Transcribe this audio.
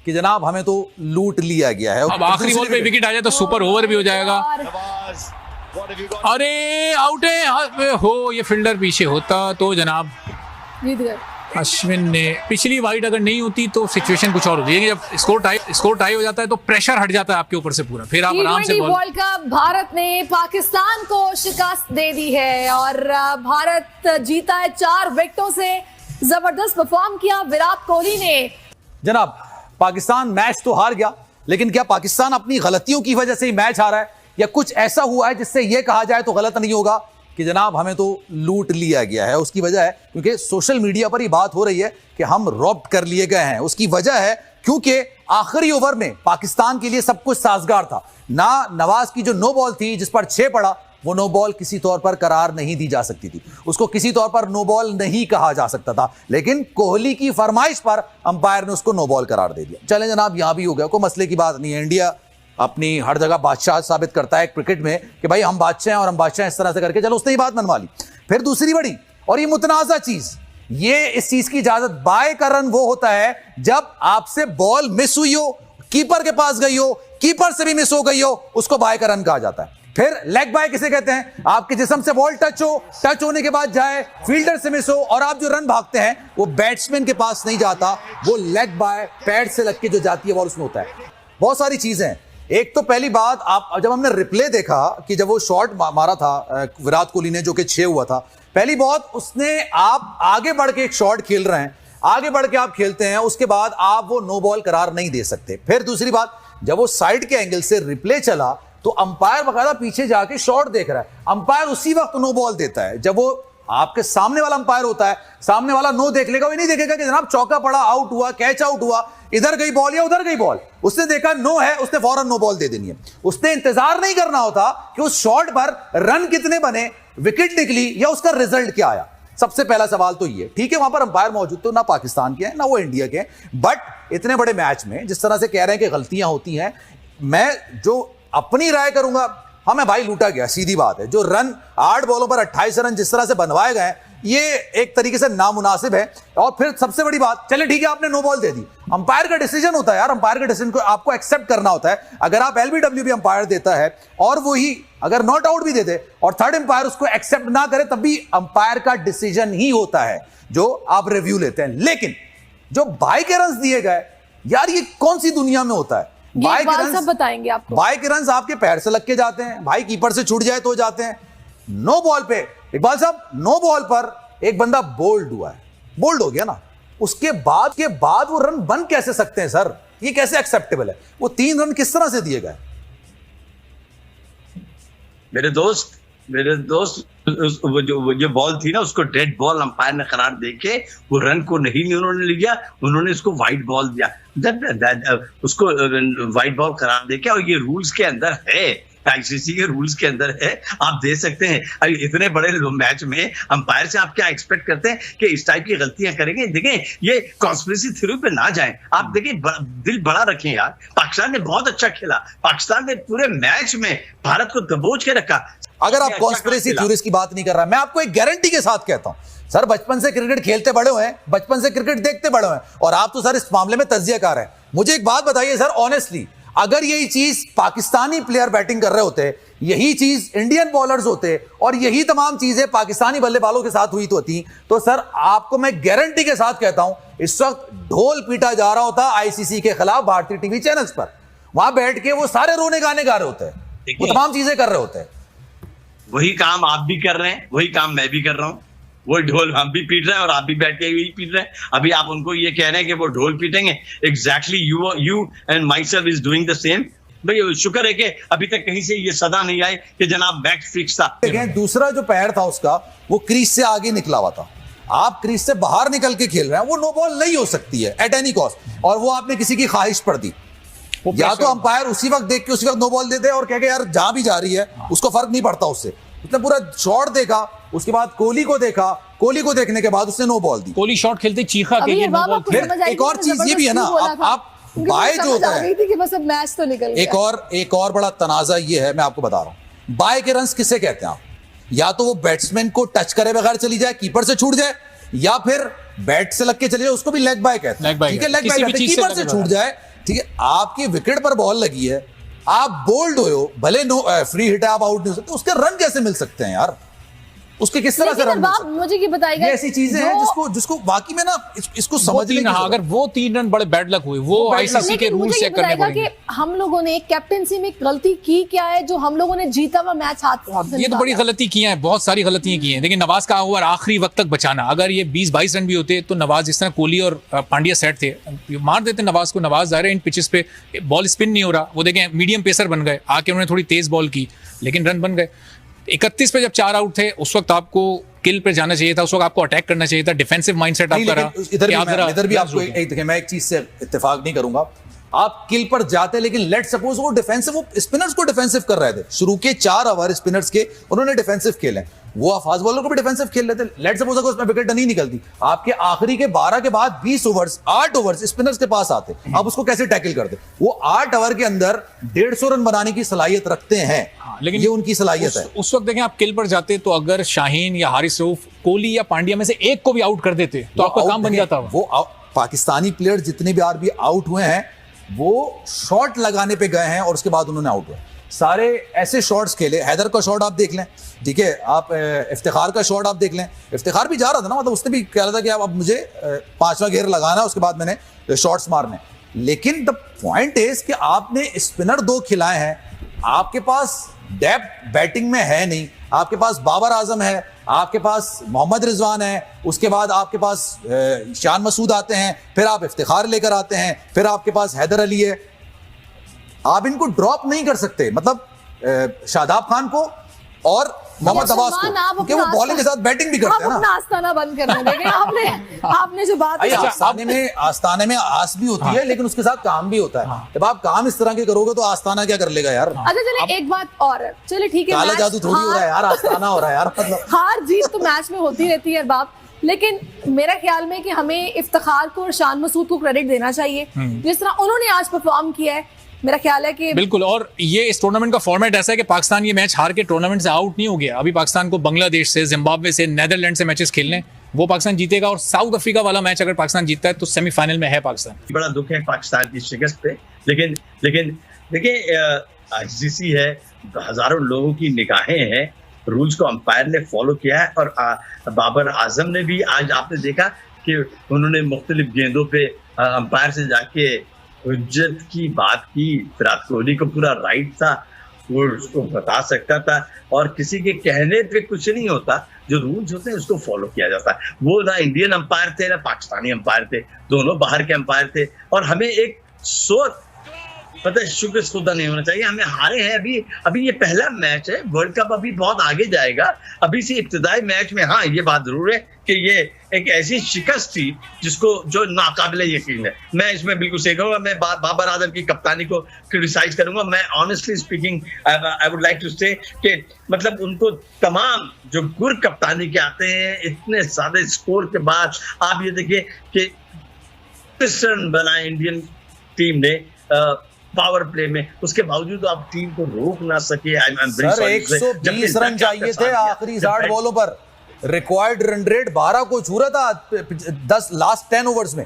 कि जनाब हमें तो लूट लिया गया है। अब आखिरी बॉल पे विकेट आ जाए तो सुपर ओवर भी हो जाएगा। अरे आउट है हो, ये फील्डर पीछे होता तो जनाब अश्विन ने पिछली वाइड अगर नहीं होती तो सिचुएशन कुछ और होती है। जब स्कोर टाई हो जाता है तो प्रेशर हट जाता है आपके ऊपर से पूरा, फिर आप आराम से वर्ल्ड कप भारत ने पाकिस्तान को शिकस्त दे दी है और भारत जीता है 4 विकेटों से। जबरदस्त परफॉर्म किया विराट कोहली ने। जनाब पाकिस्तान मैच तो हार गया, लेकिन क्या पाकिस्तान अपनी गलतियों की वजह से ही मैच हारा है, या कुछ ऐसा हुआ है जिससे यह कहा जाए तो गलत नहीं होगा कि जनाब हमें तो लूट लिया गया है? उसकी वजह है क्योंकि सोशल मीडिया पर ही बात हो रही है कि हम रॉब्ड कर लिए गए हैं। उसकी वजह है क्योंकि आखिरी ओवर में पाकिस्तान के लिए सब कुछ साजगार था। ना नवाज की जो नो बॉल थी जिस पर 6 पड़ा, वो नो बॉल किसी तौर पर करार नहीं दी जा सकती थी, उसको किसी तौर पर नो बॉल नहीं कहा जा सकता था, लेकिन कोहली की फरमाइश पर अंपायर ने उसको नो बॉल करार दे दिया। चलें जनाब, यहां भी हो गया, कोई मसले की बात नहीं है। इंडिया अपनी हर जगह बादशाह साबित करता है क्रिकेट में कि भाई हम बादशाह हैं और हम बादशाह इस तरह से करके, चलो उसने ही बात मनवा ली। फिर दूसरी बड़ी और ये मुतनाज़ा चीज, ये इस चीज की इजाजत बाय का रन वो होता है जब आपसे बॉल मिस हुई हो, कीपर के पास गई हो, कीपर से भी मिस हो गई हो, उसको बाय का रन कहा जाता है। फिर लेग बाय किसे कहते हैं? आपके जिस्म से बॉल टच हो, टच होने के बाद जाए, फील्डर से मिस हो और आप जो रन भागते हैं वो बैट्समैन के पास नहीं जाता, वो लेग बाय पैड से लग के जो जाती है बॉल उसमें होता है। बहुत सारी चीजें हैं। एक तो पहली बात, आप जब हमने रिप्ले देखा कि जब वो शॉट मारा था विराट कोहली ने जो कि 6 हुआ था, पहली बात उसने, आप आगे बढ़ के एक शॉट खेल रहे हैं, आगे बढ़ के आप खेलते हैं, उसके बाद आप वो नो बॉल करार नहीं दे सकते। फिर दूसरी बात, जब वो साइड के एंगल से रिप्ले चला तो अंपायर बकायदा पीछे जाके शॉट देख रहा है, अंपायर उसी वक्त नो बॉल देता है। जब वो आपके सामने वाला अंपायर होता है, सामने वाला नो देख लेगा, वो नहीं देखेगा कि जनाब चौका पड़ा, आउट हुआ, कैच आउट हुआ, इधर गई बॉल या उधर गई बॉल। उसने देखा नो है, उसने फौरन नो बॉल दे देनी है। उसने इंतजार नहीं करना होता कि उस शॉट पर रन कितने बने, विकेट निकली या उसका रिजल्ट क्या आया। सबसे पहला सवाल तो ये, ठीक है वहां पर अंपायर मौजूद तो ना पाकिस्तान के हैं ना वो इंडिया के हैं, बट इतने बड़े मैच में जिस तरह से कह रहे हैं कि गलतियां होती हैं, मैं जो अपनी राय करूंगा, हमें भाई लूटा गया, सीधी बात है। जो रन 8 बॉलों पर 28 रन जिस तरह से बनवाए गए, ये एक तरीके से नामुनासिब है। और फिर सबसे बड़ी बात, चले ठीक है आपने नो बॉल दे दी, अंपायर का डिसीजन होता है यार, अंपायर के डिसीजन को आपको एक्सेप्ट करना होता है। अगर आप एलबीडब्ल्यू भी अंपायर देता है और वही अगर नॉट आउट भी दे दे और थर्ड अंपायर उसको एक्सेप्ट ना करे, तब भी अंपायर का डिसीजन ही होता है जो आप रिव्यू लेते हैं। लेकिन जो बाय के रन दिए गए, यार ये कौन सी दुनिया में होता है? बाय के रन बताएंगे आपको, बाय के रन आपके पैर से लग के जाते हैं, भाई कीपर से छूट जाए तो जाते हैं। नो बॉल पे इकबाल साहब, नो बॉल पर एक बंदा बोल्ड हुआ है, बोल्ड हो गया ना, उसके बाद वो रन बन कैसे सकते हैं सर? ये कैसे एक्सेप्टेबल है? वो 3 रन किस तरह से दिए गए? मेरे दोस्त वो जो बॉल थी ना, उसको डेड बॉल अंपायर ने करार देके वो रन को नहीं उन्होंने लिया, उन्होंने उसको वाइट बॉल दिया, उसको वाइट बॉल करार देके, और ये रूल्स के अंदर है, आईसीसी के रूल्स के अंदर है, आप दे सकते हैं। अभी इतने बड़े मैच में अंपायर से आप क्या एक्सपेक्ट करते हैं कि इस टाइप की गलतियां करेंगे? देखें, ये कॉन्स्पिरेसी थ्योरी पे ना जाएं आप। देखें, दिल बड़ा रखें यार। पाकिस्तान ने बहुत अच्छा खेला, पाकिस्तान ने पूरे मैच में भारत को दबोच के रखा। अगर आप कॉन्स्पिरेसी थ्योरीज की बात नहीं कर रहा, मैं आपको एक गारंटी के साथ कहता हूं सर, बचपन से क्रिकेट खेलते बड़े हुए हैं, बचपन से क्रिकेट देखते बड़े हुए हैं, और आप तो सर इस मामले में तज्जियाकार हैं। मुझे एक बात बताइए सर ऑनेस्टली, अगर यही चीज पाकिस्तानी प्लेयर बैटिंग कर रहे होते, यही चीज इंडियन बॉलर्स होते और यही तमाम चीजें पाकिस्तानी बल्लेबाजों के साथ हुई तो सर आपको मैं गारंटी के साथ कहता हूं इस वक्त ढोल पीटा जा रहा होता आईसीसी के खिलाफ भारतीय टीवी चैनल्स पर। वहां बैठ के वो सारे रोने गाने गा रहे होते हैं, वो तमाम चीजें कर रहे होते हैं। वही काम आप भी कर रहे हैं, वही काम मैं भी कर रहा हूं, वो ढोल हम भी पीट रहे हैं और आप भी बैठ के यही पीट रहे हैं। अभी आप उनको ये कह रहे हैं कि वो ढोल पीटेंगे, exactly you and myself is doing the same. भाई शुक्र है कि अभी तक कहीं से ये सदा नहीं आई कि जनाब मैच फिक्स था। दूसरा जो पैर था उसका, वो क्रीज से आगे निकला हुआ था, आप क्रीज से बाहर निकल के खेल रहे हैं, वो नो बॉल नहीं हो सकती है एट एनी कॉस्ट, और वो आपने किसी की ख्वाहिश पर दी। या तो अंपायर उसी वक्त देख के उसी वक्त नो बॉल दे दे और कह के यार जहां भी जा रही है उसको फर्क नहीं पड़ता उससे, उसने पूरा शॉट देखा, उसके बाद कोहली को देखा, कोहली को देखने के बाद उसने नो बॉल दी। कोहली शॉट खेलते चीखा के ये नो बॉल। फिर एक और चीज ये भी है ना, आप बाय जो होता है कि बस अब मैच तो निकल गया। एक और बड़ा तनाजा ये है, मैं आपको बता रहा हूं, बाय के रन्स किसे कहते हैं आप? या तो वो बैट्समैन को टच करे बगैर चली जाए, कीपर से छूट जाए, या फिर बैट से लग के चले जाए, उसको भी लेग बाय कहते हैं। ठीक है, लेग बाय कहते हैं, कीपर से छूट जाए ठीक है, आपकी विकेट पर बॉल लगी है, आप बोल्ड हो, भले नो फ्री हिट है, आप आउट नहीं हो सकते, उसके रन कैसे मिल सकते हैं यार? उसके किस तरह से रन मिल सकते हैं? मुझे ये बताइएगा, ये ऐसी चीजें हैं जिसको वाकई में ना इसको समझने की अगर वो 3 रन बड़े बैड लक हुए, वो आईसीसी के रूल चेक करने पड़ेंगे कि हम लोगों ने कैप्टेंसी में गलती की क्या है जो हम लोगों ने जीता हुआ मैच हाथ से ये तो बड़ी गलती की है, बहुत सारी गलतियां की हैं। देखिए नवाज का ओवर आखिरी वक्त तक बचाना, अगर ये 20-22 रन भी होते तो नवाज जिस तरह कोहली और पांड्या सेट थे, मार देते नवाज को। नवाज ज़ाहिर है इन पिचेस पे बॉल स्पिन नहीं हो रहा, वो देखें मीडियम पेसर बन गए, आके उन्होंने थोड़ी तेज बॉल की लेकिन रन बन गए। 31 पे जब 4 आउट थे उस वक्त आपको किल पे जाना चाहिए था, उस वक्त आपको अटैक करना चाहिए था, डिफेंसिव माइंडसेट आपका रहा। इधर भी आपको देखिए, मैं एक चीज से इत्तेफाक नहीं करूंगा, आप किल पर जाते लेकिन लेट सपोज वो डिफेंसिव, वो स्पिनर्स को डिफेंसिव कर रहे थे, शुरू के 4 ओवर स्पिनर्स के उन्होंने डिफेंसिव खेले, वो फास्ट बॉलर को भी डिफेंसिव खेल लेते। लेट सपोज अगर उसमें विकेट नहीं निकलती, आपके आखिरी के 12 के बाद 20 ओवर्स 8 ओवर्स स्पिनर्स के पास आते, आप उसको कैसे टैकल करते? वो 8 ओवर के अंदर 150 रन बनाने की सलाहियत रखते हैं, लेकिन ये उनकी सलाहियत है। उस वक्त देखें आप किल पर जाते तो अगर शाहीन या हारिस रऊफ, कोहली या पांड्या में से एक को भी आउट कर देते तो आपका काम बन जाता। वो पाकिस्तानी प्लेयर जितने भी आउट हुए हैं वो शॉट लगाने पे गए हैं और उसके बाद उन्होंने आउट हुए, सारे ऐसे शॉट्स खेले। हैदर का शॉट आप देख लें, ठीक है, आप इफ्तिखार का शॉट आप देख लें, इफ्तिखार भी जा रहा था ना, मतलब उसने भी कह रहा था कि अब मुझे 5वां घेर लगाना है, उसके बाद मैंने शॉट्स मारने। लेकिन द पॉइंट इज कि आपने स्पिनर 2 खिलाए हैं, आपके पास डेप्थ बैटिंग में है नहीं, आपके पास बाबर आजम है, आपके पास मोहम्मद रिजवान है, उसके बाद आपके पास शान मसूद आते हैं, फिर आप इफ्तिखार लेकर आते हैं, फिर आपके पास हैदर अली है। आप इनको ड्रॉप नहीं कर सकते, मतलब शादाब खान को और मोहम्मद अब्बास को, क्योंकि वो बॉलिंग के साथ बैटिंग भी करते हैं ना। अपना आस्ताना बंद करने देंगे। आपने जो बात आस्ताने में आस भी होती है लेकिन उसके साथ काम भी होता है। जब आप काम इस तरह के करोगे तो आस्ताना क्या कर लेगा यार? अच्छा चलिए एक बात और, चलिए ठीक है, काला जादू थोड़ी हो रहा है यार, आस्ताना हो रहा है यार। मतलब हार जीत तो मैच में होती रहती है बाप, लेकिन मेरा ख्याल में कि हमें इफ्तिखार को और शान मसूद को क्रेडिट देना चाहिए जिस तरह उन्होंने आज परफॉर्म किया है। मेरा ख्याल है कि बिल्कुल, और ये इस टूर्नामेंट का फॉर्मेट ऐसा है कि पाकिस्तान ये मैच हार के टूर्नामेंट से आउट नहीं हो गया। अभी पाकिस्तान को बांग्लादेश से, जिम्बाब्वे से, नेदरलैंड से मैचेस खेलने, वो पाकिस्तान जीतेगा, और साउथ अफ्रीका वाला मैच अगर पाकिस्तान जीतता है तो सेमीफाइनल में है पाकिस्तान। बड़ा दुख है पाकिस्तान की शिकस्त पे, लेकिन देखिए आईसीसी है, हजारों लोगों की निगाहें हैं, रूल्स को अंपायर ने फॉलो किया है, और बाबर आजम ने भी आज आपने देखा कि उन्होंने मुख्तलिफ गेंदों पे अंपायर से जाके हुज्जत की बात की। विराट कोहली को पूरा राइट था, वो उसको बता सकता था, और किसी के कहने पे कुछ नहीं होता, जो रूल्स होते हैं उसको फॉलो किया जाता है। वो ना इंडियन अंपायर थे ना पाकिस्तानी अंपायर थे, दोनों बाहर के अंपायर थे, और हमें एक सोच पता है शुक्र खुदा नहीं होना चाहिए। हमें हारे हैं, अभी ये पहला मैच है, वर्ल्ड कप अभी बहुत आगे जाएगा, अभी से इब्तिदाई मैच में हाँ ये बात जरूर है कि ये एक ऐसी शिकस्त थी जो नाकाबिले यकीन है। मैं इसमें बिल्कुल सही कहूंगा, मैं बाबर आजम की कप्तानी को क्रिटिसाइज करूंगा। मैं honestly speaking I would like to say कि मतलब उनको तमाम जो गुर कप्तानी के आते हैं, इतने ज्यादा स्कोर के बाद आप ये देखिए कि 30 रन बनाए इंडियन टीम ने पावर प्ले में, उसके बावजूद आप टीम को रोक ना सके। सर 120 रन चाहिए थे आखिरी 60 बॉलों पर, रिक्वायर्ड रन रेट 12 को छू रहा था 10 लास्ट 10 ओवर्स में।